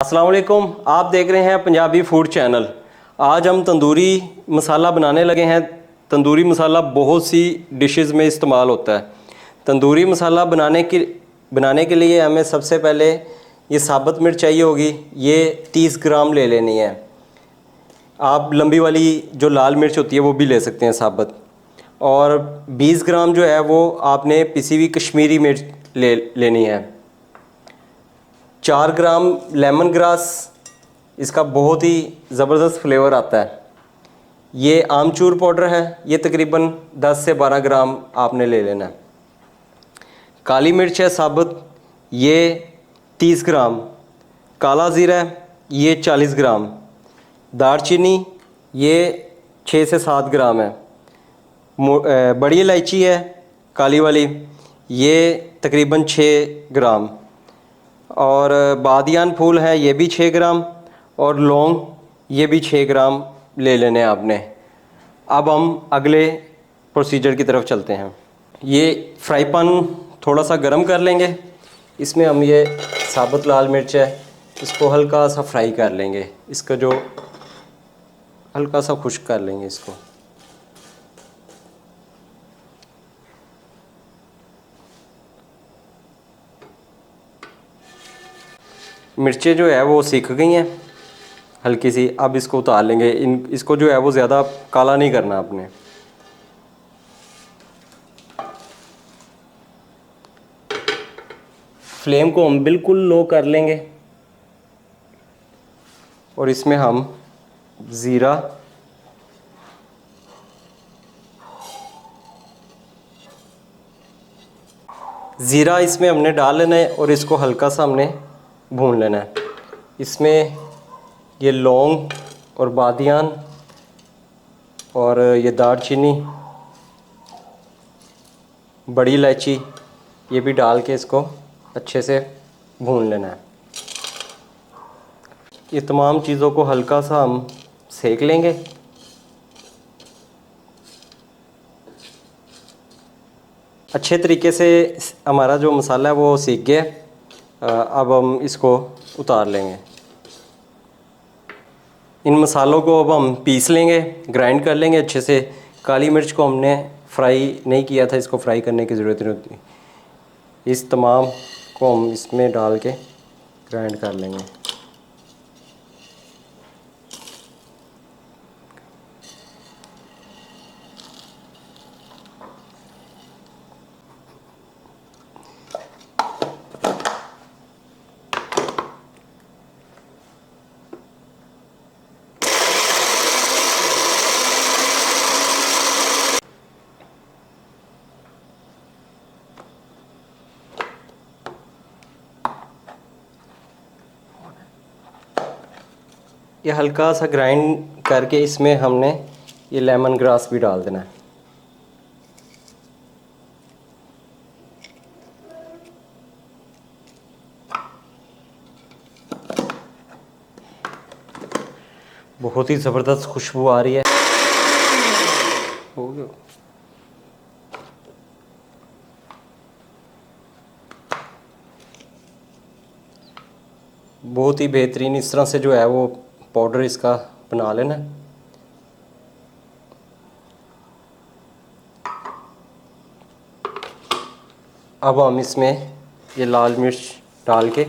अस्सलाम वालेकुम, आप देख रहे हैं पंजाबी फूड चैनल। आज हम तंदूरी मसाला बनाने लगे हैं। तंदूरी मसाला बहुत सी डिशेस में इस्तेमाल होता है। तंदूरी मसाला बनाने के लिए हमें सबसे पहले ये साबुत मिर्च चाहिए होगी। ये 30 ग्राम ले लेनी है। आप लंबी वाली जो लाल मिर्च होती है वो भी ले सकते हैं साबुत। और 20 ग्राम जो है वो आपने पिसी हुई कश्मीरी मिर्च लेनी है। 4 ग्राम लेमन ग्रास, इसका बहुत ही ज़बरदस्त फ्लेवर आता है। ये आमचूर पाउडर है, ये तकरीबन 10 से 12 ग्राम आपने ले लेना है। काली मिर्च है साबुत, ये 30 ग्राम। काला ज़ीरा है, ये 40 ग्राम। दालचीनी ये 6 से 7 ग्राम है। बड़ी इलायची है काली वाली, ये तकरीबन 6 ग्राम। और बादियान फूल है, ये भी 6 ग्राम। और लौंग ये भी 6 ग्राम ले लेने हैं आपने। अब हम अगले प्रोसीजर की तरफ चलते हैं। ये फ्राई पैन थोड़ा सा गर्म कर लेंगे। इसमें हम ये साबुत लाल मिर्च है, इसको हल्का सा फ्राई कर लेंगे। इसका जो हल्का सा खुश्क कर लेंगे इसको। मिर्चें जो है वो सिक गई हैं हल्की सी। अब इसको उतार लेंगे। इसको जो है वो ज़्यादा काला नहीं करना आपने। फ्लेम को हम बिल्कुल लो कर लेंगे और इसमें हम ज़ीरा, इसमें हमने डाल लेना है और इसको हल्का सा हमने भून लेना है। इसमें ये लौंग और बादियान और ये दालचीनी, बड़ी इलायची, ये भी डाल के इसको अच्छे से भून लेना है। ये तमाम चीज़ों को हल्का सा हम सेक लेंगे। अच्छे तरीके से हमारा जो मसाला है वो सीख गया। अब हम इसको उतार लेंगे। इन मसालों को अब हम पीस लेंगे, ग्राइंड कर लेंगे अच्छे से। काली मिर्च को हमने फ्राई नहीं किया था, इसको फ्राई करने की ज़रूरत नहीं होती। इस तमाम को हम इसमें डाल के ग्राइंड कर लेंगे। ये हल्का सा ग्राइंड करके इसमें हमने ये लेमन ग्रास भी डाल देना है। बहुत ही ज़बरदस्त खुशबू आ रही है। हो गया। बहुत ही बेहतरीन इस तरह से जो है वो पाउडर इसका बना लेना। अब हम इसमें ये लाल मिर्च डाल के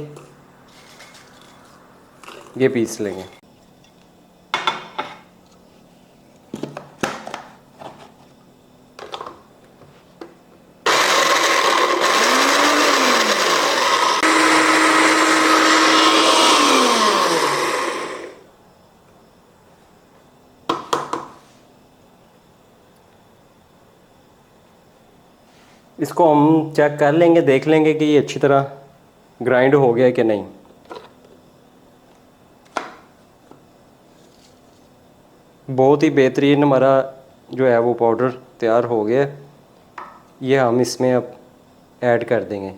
ये पीस लेंगे। इसको हम चेक कर लेंगे, देख लेंगे कि ये अच्छी तरह ग्राइंड हो गया कि नहीं। बहुत ही बेहतरीन हमारा जो है वो पाउडर तैयार हो गया। ये हम इसमें अब ऐड कर देंगे।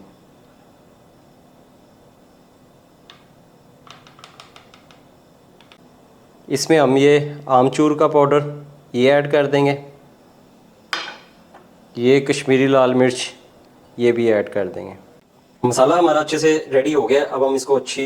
इसमें हम ये आमचूर का पाउडर ये ऐड कर देंगे। ये कश्मीरी लाल मिर्च ये भी ऐड कर देंगे। मसाला हमारा अच्छे से रेडी हो गया। अब हम इसको अच्छी